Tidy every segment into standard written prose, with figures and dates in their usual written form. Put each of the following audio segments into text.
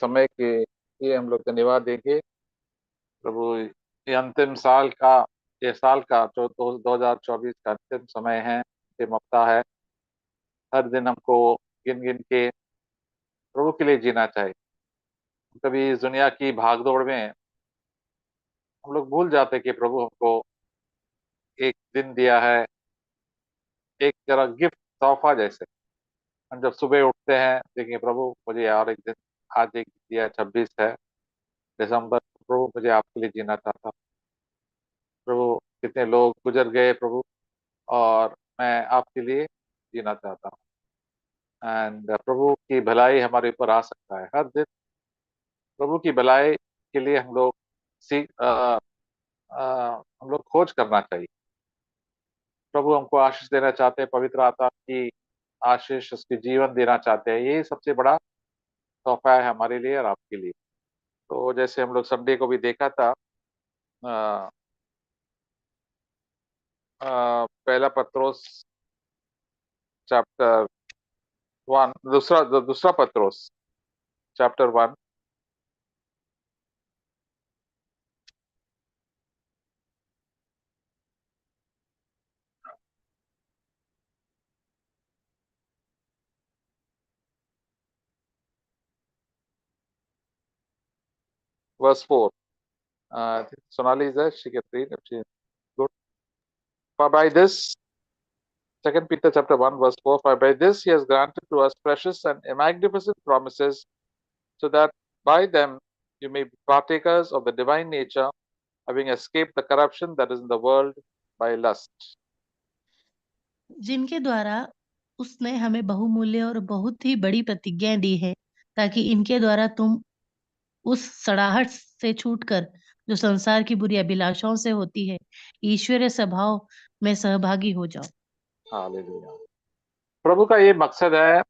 समय के लिए हम लोग धन्यवाद देंगे। प्रभु, ये अंतिम साल का, ये साल का जो 2024 का अंतिम समय है, अंतिम हफ्ता है। हर दिन हमको गिन गिन के प्रभु के लिए जीना चाहिए। कभी इस दुनिया की भागदौड़ में हम लोग भूल जाते कि प्रभु हमको एक दिन दिया है, एक तरह गिफ्ट, तोहफा जैसे। हम जब सुबह उठते हैं, देखिए प्रभु मुझे और एक दिन, आज एक दिया 26 है दिसंबर, प्रभु मुझे आपके लिए जीना चाहता हूँ। प्रभु कितने लोग गुजर गए प्रभु, और मैं आपके लिए जीना चाहता हूँ। एंड प्रभु की भलाई हमारे ऊपर आ सकता है हर दिन। प्रभु की भलाई के लिए हम लोग सीख हम लोग खोज करना चाहिए। प्रभु हमको आशीष देना चाहते हैं, पवित्र आत्मा की आशीष, उसके जीवन देना चाहते हैं। यही सबसे बड़ा तोहफा है हमारे लिए और आपके लिए। तो जैसे हम लोग संडे को भी देखा था, अ, पहला पत्रोस चैप्टर 1, दूसरा पत्रोस chapter 1 verse 4. I think Sonali is there. She can read if she is good. For by this, Second Peter chapter 1 verse 4. For by this he has granted to us precious and magnificent promises, so that by them you may be partakers of the divine nature, having escaped the corruption that is in the world by lust. जिनके द्वारा उसने हमें बहुमूल्य और बहुत ही बड़ी प्रतिज्ञाएं दी है, ताकि इनके द्वारा तुम उस सड़ाहट से छूटकर, जो संसार की बुरी अभिलाषाओं से होती है, ईश्वरीय स्वभाव में सहभागी हो जाओ। हालेलुया। प्रभु का ये मकसद है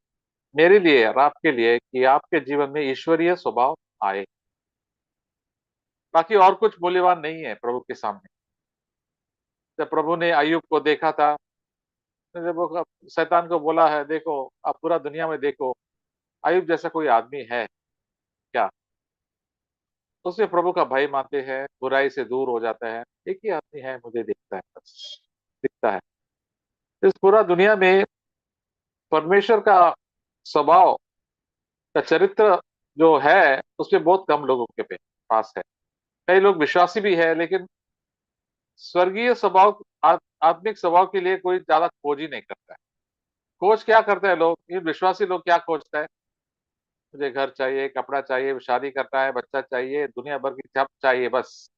मेरे लिए और आपके लिए, कि आपके जीवन में ईश्वरीय स्वभाव आए। बाकी और कुछ मूल्यवान नहीं है प्रभु के सामने। जब प्रभु ने अय्यूब को देखा था, जब वो शैतान को बोला है, देखो आप पूरा दुनिया में देखो, अय्यूब जैसा कोई आदमी है क्या? उससे प्रभु का भय मानते हैं, बुराई से दूर हो जाता है। एक ही आदमी है, मुझे दिखता है, बस दिखता है। इस पूरा दुनिया में परमेश्वर का स्वभाव का चरित्र जो है, उसमें बहुत कम लोगों के पास है। कई लोग विश्वासी भी है, लेकिन स्वर्गीय स्वभाव, आत्मिक स्वभाव के लिए कोई ज्यादा खोज ही नहीं करता है। खोज क्या करते हैं लोग, ये विश्वासी लोग क्या खोजते हैं? मुझे घर चाहिए, कपड़ा चाहिए, शादी करना है, बच्चा चाहिए, दुनिया भर की छप चाहिए, बस।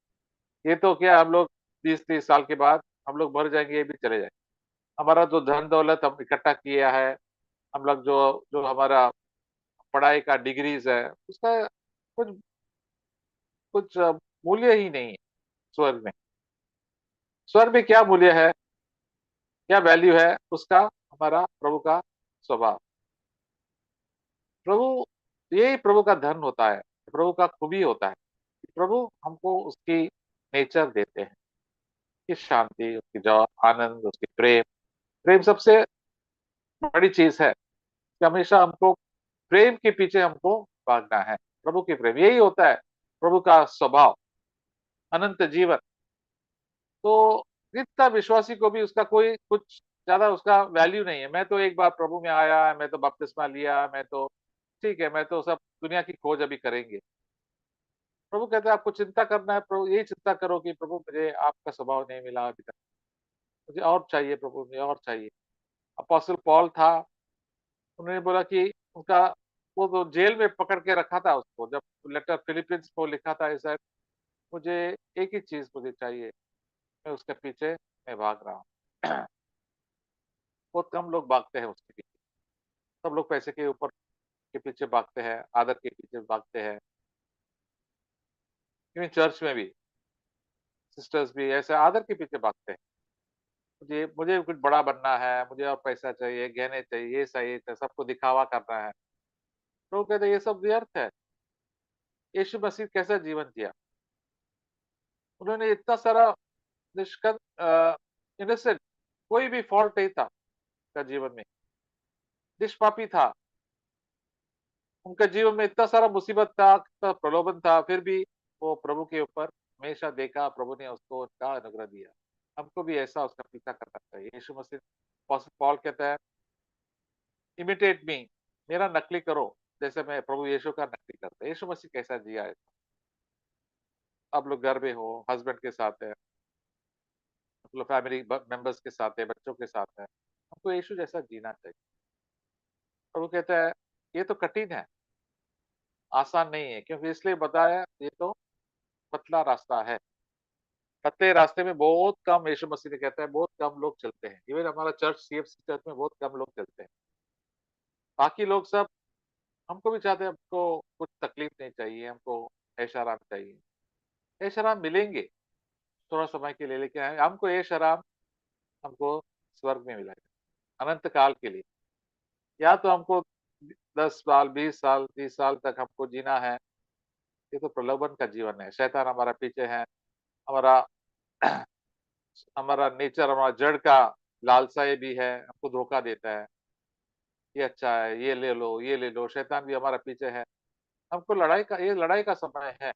ये तो क्या, हम लोग 20-30 साल के बाद हम लोग मर जाएंगे, ये भी चले जाएंगे। हमारा जो धन दौलत हम इकट्ठा किया है, हम लोग जो जो हमारा पढ़ाई का डिग्रीज है, उसका कुछ कुछ मूल्य ही नहीं है स्वर्ग में। स्वर्ग में क्या मूल्य है, क्या वैल्यू है उसका? हमारा प्रभु का स्वभाव। प्रभु, यही प्रभु का धन होता है, प्रभु का खूबी होता है। प्रभु हमको उसकी नेचर देते हैं, उसकी शांति, उसकी जो आनंद, उसकी प्रेम। प्रेम सबसे बड़ी चीज है कि हमेशा हमको प्रेम के पीछे हमको भागना है। प्रभु की प्रेम यही होता है, प्रभु का स्वभाव, अनंत जीवन। तो जितना विश्वासी को भी उसका कोई कुछ ज्यादा उसका वैल्यू नहीं है। मैं तो एक बार प्रभु में आया, मैं तो बपतिस्मा लिया, मैं तो ठीक है, मैं तो सब दुनिया की खोज अभी करेंगे। प्रभु कहते हैं आपको चिंता करना है, प्रभु यही चिंता करो कि प्रभु मुझे आपका स्वभाव नहीं मिला अभी तक, मुझे और चाहिए प्रभु, मुझे और चाहिए। अपोस्टल पॉल था, उन्होंने बोला कि उनका, वो तो जेल में पकड़ के रखा था उसको, जब लेटर फिलिपिन्स को लिखा था ऐसा, मुझे एक ही चीज मुझे चाहिए, मैं उसके पीछे मैं भाग रहा हूँ। बहुत कम लोग भागते हैं उसके पीछे। सब लोग पैसे के ऊपर के पीछे भागते हैं, आदर के पीछे भागते हैं। इवन चर्च में भी सिस्टर्स भी ऐसे आदर के पीछे भागते हैं। मुझे मुझे कुछ बड़ा बनना है, मुझे और पैसा चाहिए, गहने चाहिए, ये चाहिए, सबको दिखावा करना है। तो कहते हैं ये सब व्यर्थ है। यीशु मसीह कैसा जीवन जिया? उन्होंने इतना सारा निष्कन इनोसेंट, कोई भी फॉल्ट नहीं था का जीवन में, निष्पापी था, उनके जीवन में इतना सारा मुसीबत था, इतना प्रलोभन था, फिर भी वो प्रभु के ऊपर हमेशा देखा, प्रभु ने उसको उनका अनुग्रह दिया। हमको भी ऐसा उसका पीछा करना चाहिए। यीशु मसीह अपोस्टल पॉल कहता है, इमिटेट मी, मेरा नकली करो, जैसे मैं प्रभु यीशु का नकली करता। यीशु मसीह कैसा जिया है। आप लोग घर में हो, हस्बैंड के साथ है, आप लोग फैमिली मेंबर्स के साथ है, बच्चों के साथ है, हमको यीशु जैसा जीना चाहिए। प्रभु कहता है, ये तो कठिन है, आसान नहीं है, क्योंकि इसलिए बताया, ये तो पतला रास्ता है। पतले रास्ते में बहुत कम, यीशु मसीह ने कहता है, बहुत कम लोग चलते हैं। इवन हमारा चर्च, सीएफसी चर्च में बहुत कम लोग चलते हैं। बाकी लोग सब, हमको भी चाहते हैं, हमको कुछ तकलीफ नहीं चाहिए, हमको ऐश-आराम चाहिए। ऐश-आराम मिलेंगे थोड़ा समय के लिए, लेकिन हमको ऐश-आराम हमको स्वर्ग में मिलेगा, अनंत काल के लिए। या तो हमको 10 साल, 20 साल, 30 साल तक हमको जीना है, ये तो प्रलोभन का जीवन है। शैतान हमारा पीछे है, हमारा हमारा नेचर, हमारा जड़ का लालसा ये भी है, हमको धोखा देता है। ये अच्छा है, ये ले लो, ये ले लो, शैतान भी हमारा पीछे है। हमको लड़ाई का, ये लड़ाई का समय है।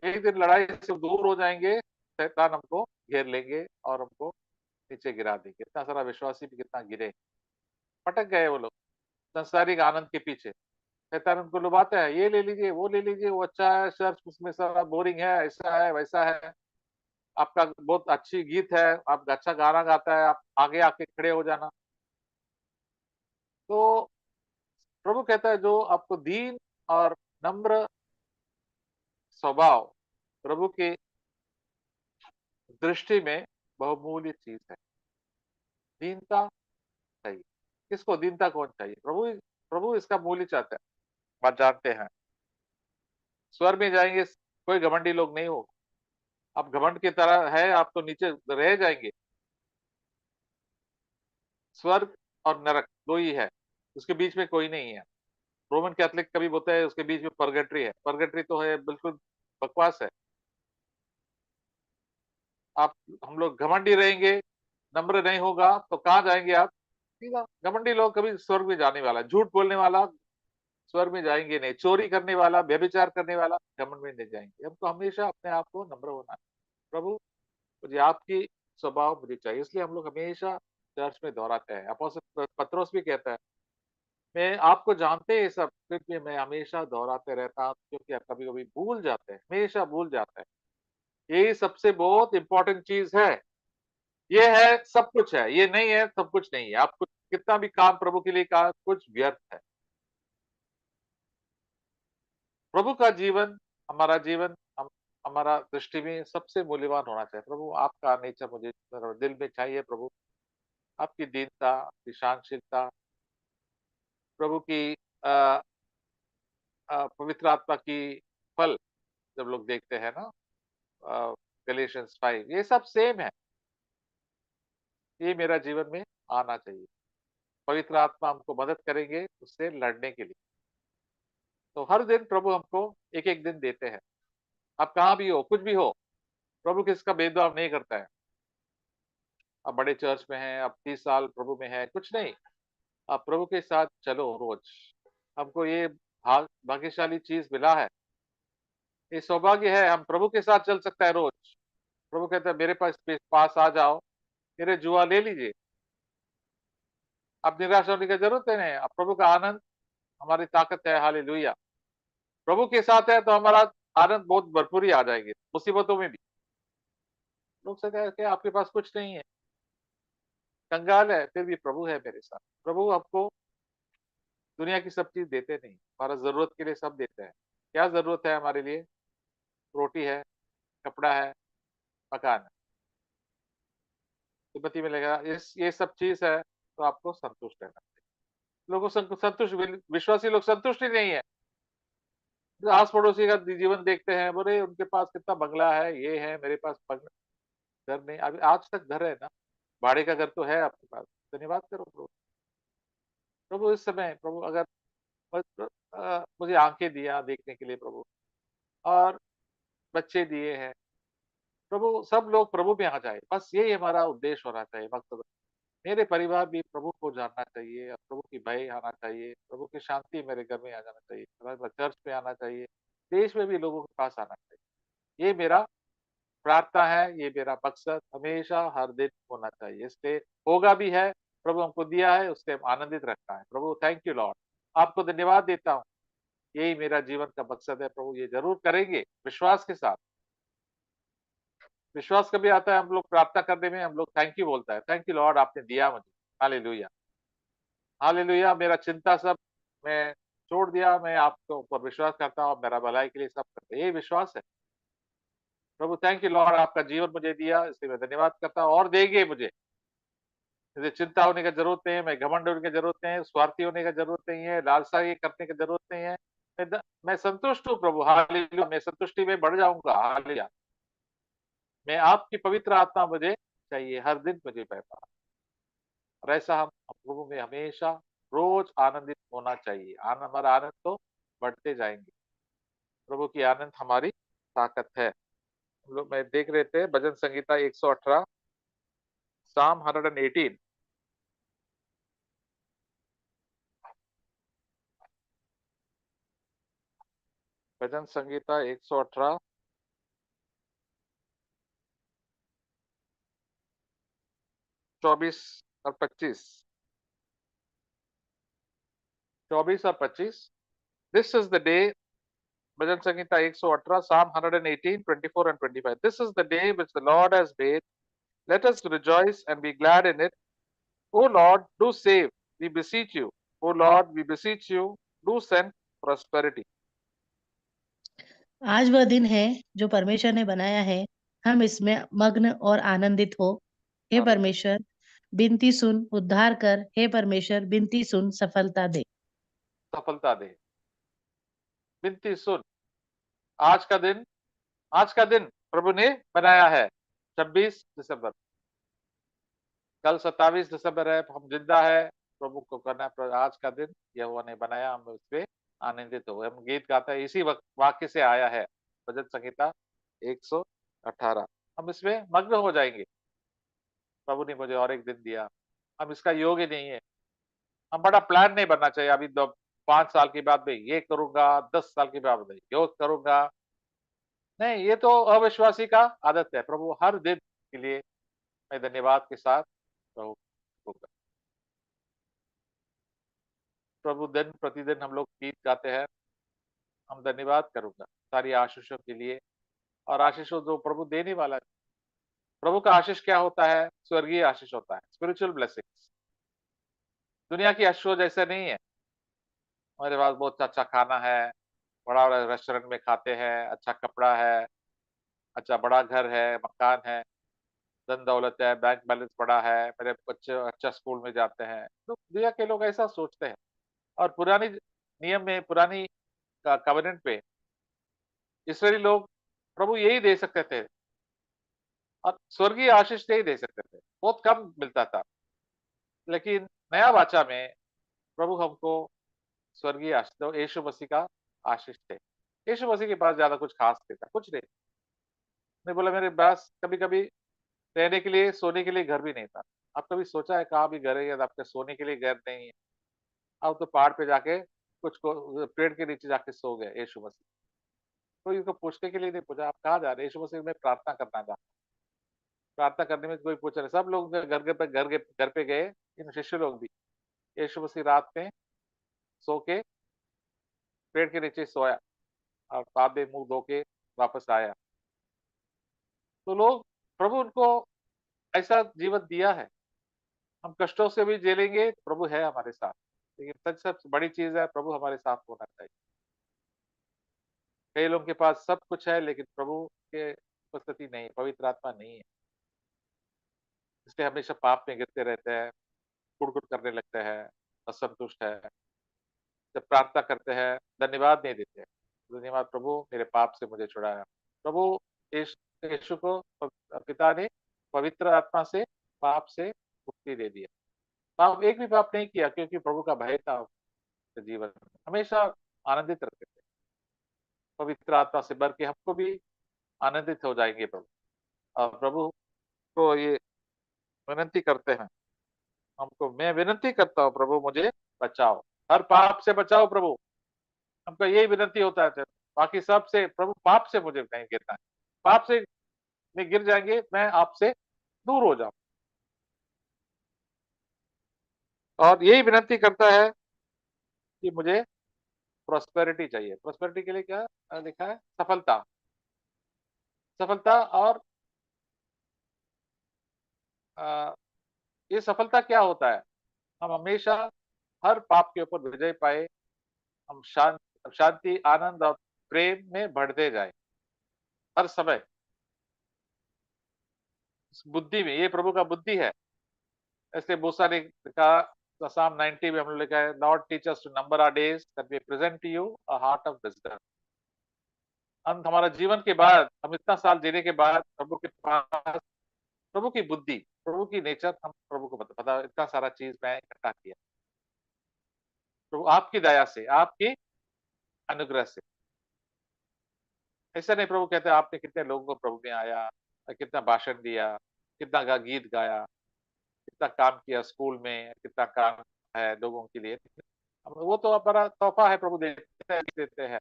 एक दिन लड़ाई से दूर हो जाएँगे, शैतान हमको घेर लेंगे और हमको नीचे गिरा देंगे। इतना सारा विश्वासी भी कितना गिरे, भटक गए वो लोग, सांसारिक आनंद के पीछे। शैतान उनको लुभाता है, ये ले लीजिए, वो अच्छा है, चर्च उसमें सारा बोरिंग है, ऐसा है, वैसा है। आपका बहुत अच्छी गीत है, आप अच्छा गाना गाता है, आप आगे आके खड़े हो जाना। तो प्रभु कहता है, जो आपको दीन और नम्र स्वभाव प्रभु की दृष्टि में बहुमूल्य चीज है। दीनता चाहिए। किसको दीनता कौन चाहिए? प्रभु इसका मूल्य चाहता है, बात जानते हैं। स्वर्ग में जाएंगे, कोई घमंडी लोग नहीं हो। आप घमंड की तरह है, आप तो नीचे रह जाएंगे। स्वर्ग और नरक दो ही है, उसके बीच में कोई नहीं है। रोमन कैथोलिक कभी बोलते हैं उसके बीच में परगेटरी है। परगेटरी तो है, बिल्कुल बकवास है। आप, हम लोग घमंडी रहेंगे, नम्र नहीं होगा तो कहाँ जाएंगे आप? सीधा घमंडी लोग कभी स्वर्ग में जाने वाला, झूठ बोलने वाला स्वर्ग में जाएंगे नहीं, चोरी करने वाला, व्यभिचार करने वाला घमंड में नहीं जाएंगे। हमको हमेशा अपने आप को नम्र होना है। प्रभु, मुझे आपकी स्वभाव मुझे चाहिए, इसलिए हम लोग हमेशा चर्च में दोहराते हैं। अपोस्तल पतरस भी कहता है, मैं आपको जानते हैं सब, फिर भी मैं हमेशा दोहराते रहता हूँ, क्योंकि आप कभी कभी भूल जाते हैं, हमेशा भूल जाते हैं। यही सबसे बहुत इंपॉर्टेंट चीज है। ये है सब कुछ है, ये नहीं है सब कुछ नहीं है। आप कुछ कितना भी काम प्रभु के लिए कहा, कुछ व्यर्थ है। प्रभु का जीवन, हमारा जीवन, हमारा दृष्टि में सबसे मूल्यवान होना चाहिए। प्रभु, आपका नेचर मुझे दिल में चाहिए। प्रभु, आपकी दीनता, आपकी सहनशीलता, प्रभु की अ पवित्र आत्मा की फल जब लोग देखते हैं ना, गैलेशियंस 5, ये सब सेम है। ये मेरा जीवन में आना चाहिए। पवित्र आत्मा हमको मदद करेंगे उससे लड़ने के लिए। तो हर दिन प्रभु हमको एक-एक दिन देते हैं। आप कहाँ भी हो, कुछ भी हो, प्रभु किसका भेदभाव नहीं करता है। आप बड़े चर्च में हैं, आप 30 साल प्रभु में हैं, कुछ नहीं। आप प्रभु के साथ चलो रोज। हमको ये भाग्यशाली चीज मिला है, ये सौभाग्य है, हम प्रभु के साथ चल सकता है रोज। प्रभु कहता है, मेरे पास आ जाओ, मेरे जुआ ले लीजिए। अब निराश होने की जरूरत है नहीं। अब प्रभु का आनंद हमारी ताकत है। हालेलुया। प्रभु के साथ है तो हमारा आनंद बहुत भरपूर ही आ जाएंगे, मुसीबतों में भी। लोग से कहे कि आपके पास कुछ नहीं है, कंगाल है, फिर भी प्रभु है मेरे साथ। प्रभु आपको दुनिया की सब चीज देते नहीं, हमारा जरूरत के लिए सब देते हैं। क्या जरूरत है हमारे लिए? रोटी है, कपड़ा है, मकान है। तिब्बती में लिखा, इस ये सब चीज है तो आपको संतुष्ट रहना चाहिए। लोगों संतुष्ट, विश्वासी लोग संतुष्ट ही नहीं है। आस पड़ोसी का जीवन देखते हैं, बोले उनके पास कितना बंगला है, ये है, मेरे पास घर नहीं। अभी आज तक घर है ना, भाड़े का घर तो है आपके पास, धन्यवाद करो प्रभु। प्रभु इस समय, प्रभु अगर मुझे आंखें दिया देखने के लिए प्रभु, और बच्चे दिए हैं प्रभु, सब लोग प्रभु में आ जाए, बस यही हमारा उद्देश्य होना चाहिए, मकसद। मेरे परिवार भी प्रभु को जानना चाहिए, और प्रभु की भय आना चाहिए, प्रभु की शांति मेरे घर में आ जाना चाहिए, चर्च में आना चाहिए, देश में भी लोगों के पास आना चाहिए। ये मेरा प्रार्थना है, ये मेरा मकसद हमेशा हर दिन होना चाहिए। इसलिए होगा भी है, प्रभु हमको दिया है, उससे हम आनंदित रखना है। प्रभु थैंक यू लॉर्ड, आपको धन्यवाद देता हूँ। यही मेरा जीवन का मकसद है प्रभु, ये ज़रूर करेंगे विश्वास के साथ। विश्वास कभी आता है हम लोग प्रार्थना करने में, हम लोग थैंक यू बोलता है, थैंक यू लॉर्ड आपने दिया मुझे। हालेलुया, हालेलुया, मेरा चिंता सब मैं छोड़ दिया, मैं आपके ऊपर विश्वास करता हूँ, मेरा भलाई के लिए सब करते हैं। यही विश्वास है। प्रभु थैंक यू लॉर्ड आपका जीवन मुझे दिया, इसलिए मैं धन्यवाद करता हूँ और देंगे मुझे। मुझे चिंता होने की ज़रूरत नहीं है, मैं घमंड होने की ज़रूरत नहीं है, स्वार्थी होने की ज़रूरत नहीं है, लालसा ये करने की ज़रूरत नहीं है। मैं संतुष्ट हूँ प्रभु, हालेलुया, मैं संतुष्टि में बढ़ जाऊँगा, हालेलुया। मैं आपकी पवित्र आत्मा मुझे चाहिए, हर दिन मुझे पैदा। और ऐसा हम प्रभु में हमेशा रोज़ आनंदित होना चाहिए। हमारा आनंद तो बढ़ते जाएँगे। प्रभु की आनंद हमारी ताकत है। हम लोग मैं देख रहे थे भजन संहिता 118, साम 118, भजन संहिता 118, 24 और 25, 24 और 25। दिस इज द डे, भजन संहिता 118, साम 118, 24 and 25। This is the day which the Lord has made. Let us rejoice and be glad in it. O Lord, do save, we beseech you. O Lord, we beseech you, do send prosperity. आज वह दिन है जो परमेश्वर ने बनाया है, हम इसमें मग्न और आनंदित हो। हे हालेलुया, परमेश्वर, विनती सुन, उद्धार कर। हे परमेश्वर, विनती सुन, सफलता दे। सफलता दे। विनती सुन। आज का दिन, आज का दिन प्रभु ने बनाया है, 26 दिसंबर। कल 27 दिसंबर है, हम जिंदा है, प्रभु को करना आज का दिन यहोवा ने बनाया, हम उस पे आनंदित हो। हम गीत गाते हैं, इसी वाक्य से आया है, भजन संहिता 118। हम इसमें मग्न हो जाएंगे। प्रभु ने मुझे और एक दिन दिया, हम इसका योग्य नहीं है। हम बड़ा प्लान नहीं बनना चाहिए, अभी 5 साल के बाद में ये करूंगा, 10 साल के बाद में योग करूंगा। नहीं, ये तो अविश्वासी का आदत है। प्रभु हर दिन के लिए मैं धन्यवाद के साथ प्रभु को प्रभु दिन प्रतिदिन हम लोग गीत गाते हैं, हम धन्यवाद करूंगा सारी आशीषों के लिए, और आशीषों जो प्रभु देने वाला है। प्रभु का आशीष क्या होता है? स्वर्गीय आशीष होता है, स्पिरिचुअल ब्लेसिंग्स। दुनिया की आशीषों जैसे नहीं है। हमारे पास बहुत अच्छा खाना है, बड़ा बड़ा रेस्टोरेंट में खाते हैं, अच्छा कपड़ा है, अच्छा बड़ा घर है, मकान है, धन दौलत है, बैंक बैलेंस बड़ा है, मेरे बच्चे अच्छा स्कूल में जाते हैं। तो दुनिया के लोग ऐसा सोचते हैं। और पुरानी नियम में, पुरानी कवेनेंट पे इसराइली लोग प्रभु यही दे सकते थे, और स्वर्गीय आशीष नहीं दे सकते थे, बहुत कम मिलता था। लेकिन नया वाचा में प्रभु हमको स्वर्गीय आशीष, तो यीशु मसीह का आशीष थे। यीशु मसीह के पास ज्यादा कुछ खास नहीं था, कुछ नहीं। मैं बोला मेरे पास कभी कभी रहने के लिए, सोने के लिए घर भी नहीं था। आप कभी सोचा है कहाँ भी घर है या आपके सोने के लिए घर नहीं है? आप तो पहाड़ पे जाके कुछ को पेड़ के नीचे जाके सो गए यीशु मसीह। कोई उनको पूछने के लिए नहीं पूछा आप कहाँ जा रहे हैं? यीशु मसीह में प्रार्थना करना था। प्रार्थना करने में कोई पूछ रहे, सब लोग घर पे गए, इन शिष्य लोग भी। यीशु मसीह रात में सो के पेड़ के नीचे सोया, और बाद में मुंह धो के वापस आया। तो लोग, प्रभु उनको ऐसा जीवन दिया है। हम कष्टों से भी झेलेंगे, प्रभु है हमारे साथ। लेकिन सच सबसे बड़ी चीज है, प्रभु हमारे साथ होना चाहिए। कई लोगों के पास सब कुछ है, लेकिन प्रभु के उपस्थिति नहीं है, पवित्र आत्मा नहीं है, इसलिए हमेशा पाप में गिरते रहते हैं, कुड़कुट करने लगते हैं, असंतुष्ट है। जब प्रार्थना करते हैं, धन्यवाद नहीं देते, धन्यवाद प्रभु मेरे पाप से मुझे छुड़ाया। प्रभु यीशु को पिता ने पवित्र आत्मा से, पाप से मुक्ति दे दिया। पाप एक भी पाप नहीं किया, क्योंकि प्रभु का भय था उसके जीवन में। हमेशा आनंदित रहते थे, पवित्र आत्मा से भर के हमको भी आनंदित हो जाएंगे प्रभु। और प्रभु को ये विनती करते हैं, हमको, मैं विनती करता हूँ प्रभु मुझे बचाओ, हर पाप से बचाओ प्रभु। हमका यही विनती होता है, बाकी सब से प्रभु पाप से मुझे नहीं गिरना है। पाप से नहीं गिर जाएंगे, मैं आपसे दूर हो जाऊं। और यही विनती करता है कि मुझे प्रोस्पेरिटी चाहिए। प्रोस्पेरिटी के लिए क्या लिखा है? सफलता। सफलता। और अ, ये सफलता क्या होता है? हम हमेशा हर पाप के ऊपर विजय पाए, हम शांति, आनंद और प्रेम में बढ़ते जाए हर समय। इस बुद्धि में, ये प्रभु का बुद्धि है। ऐसे मूसा ने कहा साम 90 में हम लोग लिखा है, Lord teach us to number our days that we present to you a heart of wisdom. अंत हमारा जीवन के बाद, हम इतना साल जीने के बाद प्रभु के पास, प्रभु की बुद्धि, प्रभु की नेचर, हम प्रभु को पता इतना सारा चीज मैं इकट्ठा किया प्रभु आपकी दया से, आपकी अनुग्रह से। ऐसा नहीं, प्रभु कहते हैं आपने कितने लोगों को प्रभु में आया, कितना भाषण दिया, कितना गीत गाया, कितना काम किया स्कूल में, कितना काम है लोगों के लिए। वो तो बड़ा तोहफा है, प्रभु देते हैं।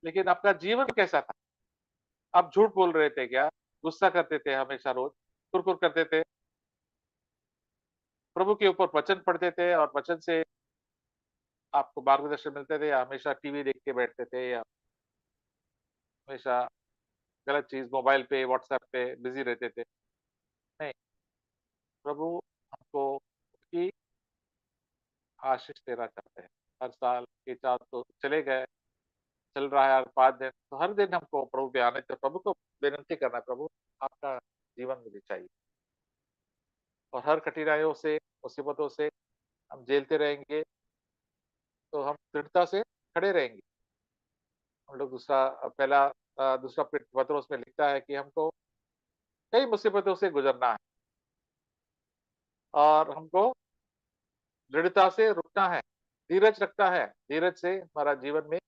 लेकिन आपका जीवन कैसा था? आप झूठ बोल रहे थे क्या? गुस्सा करते थे हमेशा, रोज कुरकुर करते थे, प्रभु के ऊपर वचन पढ़ते थे और वचन से आपको मार्गदर्शन मिलते थे, या हमेशा टीवी देख के बैठते थे, या हमेशा गलत चीज मोबाइल पे व्हाट्सएप पे बिजी रहते थे? नहीं, प्रभु हमको की आशीष देना चाहते हैं। हर साल के 4 तो चले गए, चल रहा है हर 5 दिन, तो हर दिन हमको प्रभु पे आने से प्रभु को विनती करना है, प्रभु आपका जीवन मुझे चाहिए। और हर कठिनाइयों से, मुसीबतों से हम झेलते रहेंगे, तो हम दृढ़ता से खड़े रहेंगे। हम लोग दूसरा पत्रोस में लिखता है कि हमको कई मुसीबतों से गुजरना है, और हमको दृढ़ता से रुकना है, धीरज रखना है। धीरज से हमारा जीवन में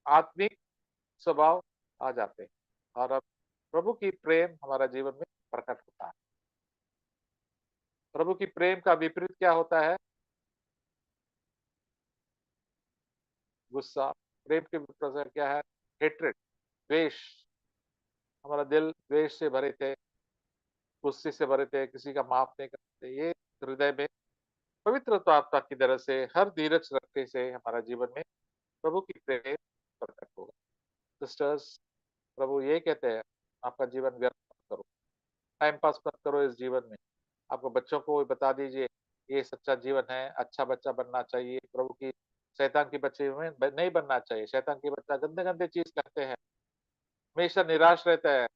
आत्मिक स्वभाव आ जाते हैं, और अब प्रभु की प्रेम हमारा जीवन में प्रकट होता है। प्रभु की प्रेम का विपरीत क्या होता है? गुस्सा। प्रेम के विपरीत क्या है? हेट्रेड, द्वेष। हमारा दिल द्वेष से भरे थे, गुस्से से भरे थे, किसी का माफ नहीं करते। ये हृदय में पवित्र आत्मा की तरह से हर धीरज रखने से हमारा जीवन में प्रभु की प्रेम प्रकट होगा। सिस्टर्स, प्रभु ये कहते हैं, आपका जीवन व्यर्थ मत करो, टाइम पास मत करो इस जीवन में। आपको बच्चों को भी बता दीजिए, ये सच्चा जीवन है, अच्छा बच्चा बनना चाहिए, प्रभु की शैतान के बच्चे में नहीं बनना चाहिए। शैतान के बच्चा गंदे गंदे चीज करते हैं, हमेशा निराश रहता है,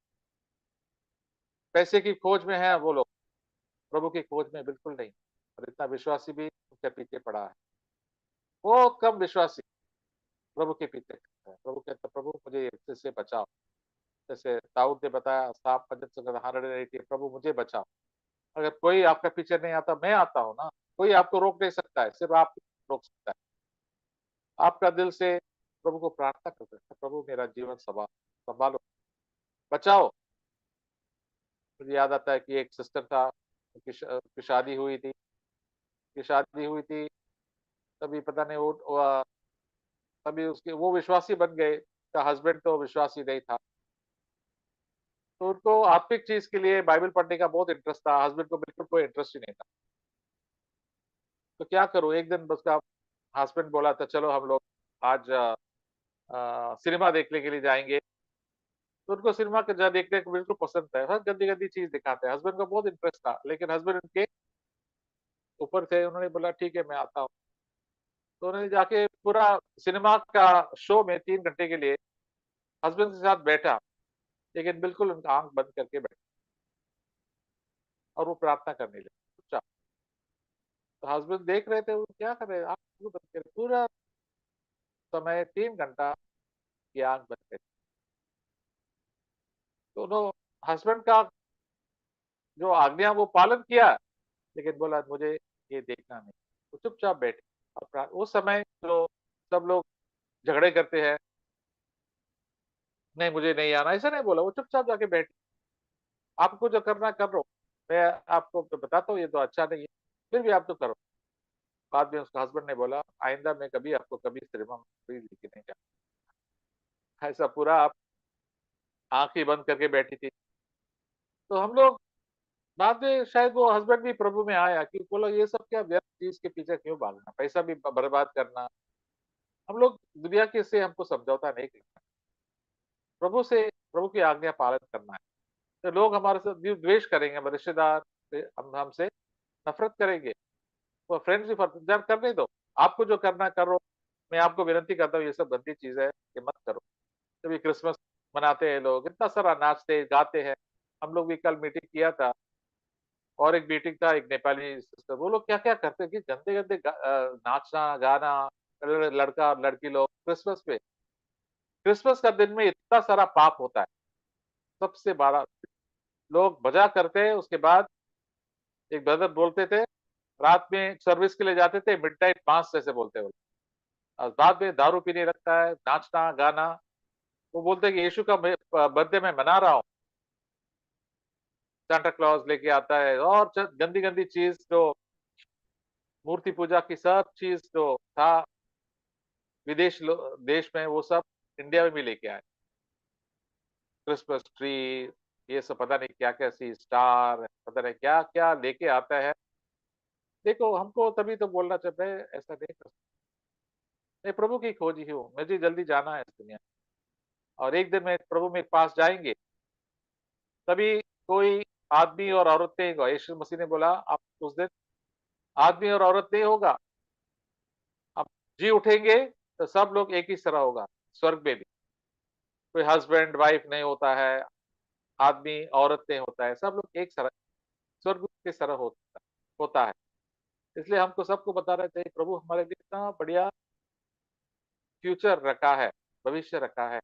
पैसे की खोज में है वो लोग, प्रभु की खोज में बिल्कुल नहीं। और इतना विश्वासी भी उनके पीछे पड़ा है, वो कम विश्वासी प्रभु के पीछे है। प्रभु कहता है, प्रभु मुझे इससे बचाओ। जैसे दाऊद ने बताया, साफ मदद से 180, प्रभु मुझे बचाओ। अगर कोई आपका पीछे नहीं आता, मैं आता हूँ ना, कोई आपको रोक नहीं सकता है, सिर्फ आप रोक सकता है। आपका दिल से प्रभु को प्रार्थना कर सकते हैं, प्रभु मेरा जीवन संभालो, बचाओ। मुझे याद आता है कि एक सिस्टर था, उसकी शादी हुई थी, तभी पता नहीं तभी उसके वो विश्वासी बन गए, उसका हस्बैंड तो विश्वासी नहीं था। तो उनको आत्मिक चीज के लिए बाइबल पढ़ने का बहुत इंटरेस्ट था, हस्बैंड को बिल्कुल कोई इंटरेस्ट ही नहीं था। तो क्या करूं, एक दिन उसका हस्बैंड बोला था, चलो हम लोग आज सिनेमा देखने के लिए जाएंगे। तो उनको सिनेमा के जा देखने को बिल्कुल पसंद है, हर गंदी गंदी चीज दिखाते हैं। हस्बैंड को बहुत इंटरेस्ट था, लेकिन हस्बैंड उनके ऊपर थे, उन्होंने बोला ठीक है मैं आता हूँ। तो उन्होंने जाके पूरा सिनेमा का शो में 3 घंटे के लिए हस्बैंड के साथ बैठा, लेकिन बिल्कुल उनका आंख बंद करके बैठा, और वो प्रार्थना करने लगे चुपचाप। तो हस्बैंड देख रहे थे वो क्या कर रहे हैं, आंख क्यों बंद करे, पूरा समय 3 घंटा की आंख बंद करी। दोनों हस्बैंड का जो आज्ञा वो पालन किया, लेकिन बोला मुझे ये देखना नहीं। वो चुपचाप बैठे। उस समय जो सब लोग झगड़े करते हैं, नहीं मुझे नहीं आना, ऐसा नहीं बोला, वो चुपचाप जाके बैठे। आपको जो करना कर लो, मैं आपको बताता हूँ ये तो अच्छा नहीं है, फिर भी आप तो करो। बाद में उसका हस्बैंड ने बोला, आइंदा मैं कभी आपको कभी सिनेमा में भी लेके नहीं जाऊँगा। ऐसा पूरा आप आँख ही बंद करके बैठी थी। तो हम लोग बाद में शायद वो हस्बैंड भी प्रभु में आया कि बोला ये सब क्या व्यर्थ चीज़ के पीछे क्यों भागना, पैसा भी बर्बाद करना। हम लोग दुनिया के से हमको समझौता नहीं करना, प्रभु से प्रभु की आज्ञा पालन करना है। तो लोग हमारे साथ द्वेष करेंगे, हमारे रिश्तेदार हम हमसे नफ़रत करेंगे, तो फ्रेंड्स भी फर्क करने दो। आपको जो करना है करो। मैं आपको विनती करता हूँ ये सब गंदी चीज़ है, ये मत करो। जब ये क्रिसमस मनाते हैं लोग, इतना सारा नाचते, गाते हैं। हम लोग भी कल मीटिंग किया था और एक मीटिंग था, एक नेपाली सिस्टर, वो लोग क्या-क्या करते हैं कि गंदे-गंदे नाचना, गाना, लड़का और लड़की लोग क्रिसमस पे। क्रिसमस का दिन में इतना सारा पाप होता है, सबसे बड़ा। लोग मज़ा करते हैं, उसके बाद एक ब्रदर बोलते थे, रात में सर्विस के लिए जाते थे, मिडनाइट मास जैसे बोलते हैं वो। और बाद में दारू पीने लगता है, नाचना, गाना। वो बोलते हैं कि यीशु का मैं बर्थडे मैं मना रहा हूँ। सांता क्लॉज लेके आता है और गंदी-गंदी चीज़ जो मूर्ति पूजा की सब चीज़ जो था देश में वो सब इंडिया में भी लेके आए। क्रिसमस ट्री, ये सब पता नहीं क्या-क्या सी स्टार, पता नहीं क्या-क्या लेके आता है। देखो हमको तभी तो बोलना चाहते हैं ऐसा नहीं कर सकते। मैं प्रभु की खोजी हूँ, मुझे जल्दी जाना है इस दुनिया में। और एक दिन मैं प्रभु में पास जाएँगे, तभी कोई आदमी और औरत नहीं होगा। यीशु मसीह ने बोला आप उस दिन आदमी और औरत नहीं होगा, आप जी उठेंगे तो सब लोग एक ही तरह होगा, स्वर्ग में भी। कोई हस्बैंड वाइफ नहीं होता है, आदमी औरत नहीं होता है, सब लोग एक तरह स्वर्ग के तरह होता है। इसलिए हमको सबको बताना चाहिए प्रभु हमारे लिए इतना बढ़िया फ्यूचर रखा है, भविष्य रखा है।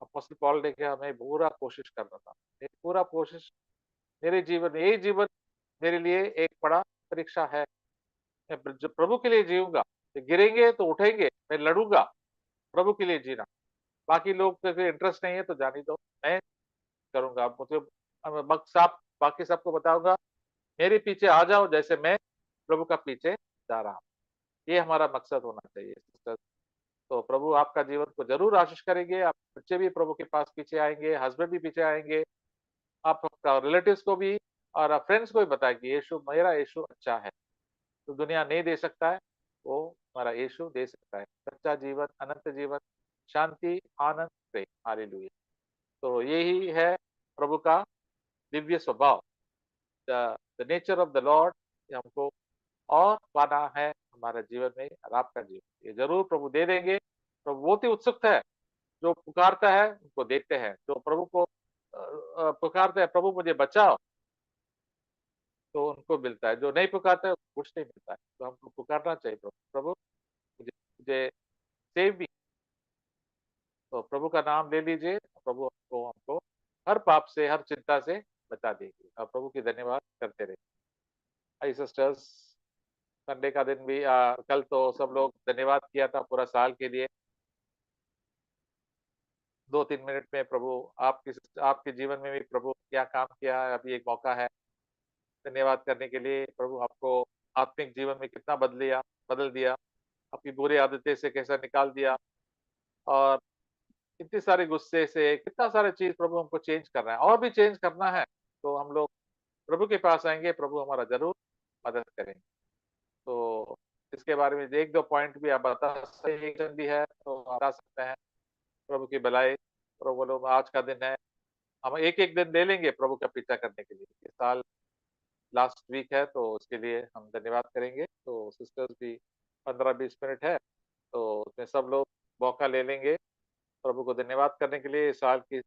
अपोस्टल पॉल ने क्या मैं पूरा कोशिश कर रहा था। मैं पूरा कोशिश मेरे जीवन यही जीवन मेरे लिए एक बड़ा परीक्षा है। मैं जो प्रभु के लिए जीऊँगा, गिरेंगे तो उठेंगे, मैं लड़ूँगा, प्रभु के लिए जीना। बाकी लोग को अगर इंटरेस्ट नहीं है तो जाने दो, मैं करूँगा। मुझे बक साब बाकी सबको बताऊँगा, मेरे पीछे आ जाओ जैसे मैं प्रभु का पीछे जा रहा हूँ। ये हमारा मकसद होना चाहिए सिस्टर। तो प्रभु आपका जीवन को ज़रूर आशीष करेंगे, आप बच्चे भी प्रभु के पास पीछे आएँगे, हस्बैंड भी पीछे आएँगे, आपका रिलेटिव्स को भी और फ्रेंड्स को भी बताएँ कि यीशु मेरा यीशु अच्छा है। जो दुनिया नहीं दे सकता है, वो हमारा यीशु दे सकता है। सच्चा जीवन, अनंत जीवन, शांति, आनंद, प्रेम। हालेलुया! तो यही है प्रभु का दिव्य स्वभाव। The nature of the Lord ये हमको और पाना है हमारे जीवन में और आपका जीवन। ये ज़रूर प्रभु दे देंगे। प्रभु बहुत ही उत्सुक है, जो पुकारता है उनको देखते हैं। जो प्रभु को पुकारते हैं, प्रभु मुझे बचाओ, तो उनको मिलता है। जो नहीं पुकारता है, उसको कुछ नहीं मिलता है। तो हमको पुकारना चाहिए प्रभु, प्रभु मुझे मुझे सेव मी। तो प्रभु का नाम ले लीजिए, प्रभु आपको हमको हर पाप से, हर चिंता से बचा देंगे और प्रभु की धन्यवाद करते रहिए। हाय सिस्टर्स, संडे का दिन भी कल तो सब लोग धन्यवाद किया था पूरा साल के लिए। 2-3 मिनट में प्रभु आपके जीवन में भी प्रभु क्या काम किया है, अभी एक मौका है धन्यवाद करने के लिए। प्रभु आपको आत्मिक जीवन में कितना बदल दिया, आपकी बुरी आदतें से कैसा निकाल दिया और इतने सारे गुस्से से कितना सारे चीज़ प्रभु हमको चेंज कर रहा है और भी चेंज करना है, तो हम लोग प्रभु के पास आएँगे, प्रभु हमारा ज़रूर मदद करेंगे। तो इसके बारे में 1-2 पॉइंट भी आप बता सकते भी है तो बता सकते हैं। प्रभु की भलाई, प्रभु बोलो आज का दिन है, हम एक-एक दिन ले लेंगे प्रभु का पीछा करने के लिए। ये साल लास्ट वीक है तो उसके लिए हम धन्यवाद करेंगे। तो सिस्टर्स भी 15-20 मिनट है, तो उसमें सब लोग मौका ले लेंगे प्रभु को धन्यवाद करने के लिए इस साल की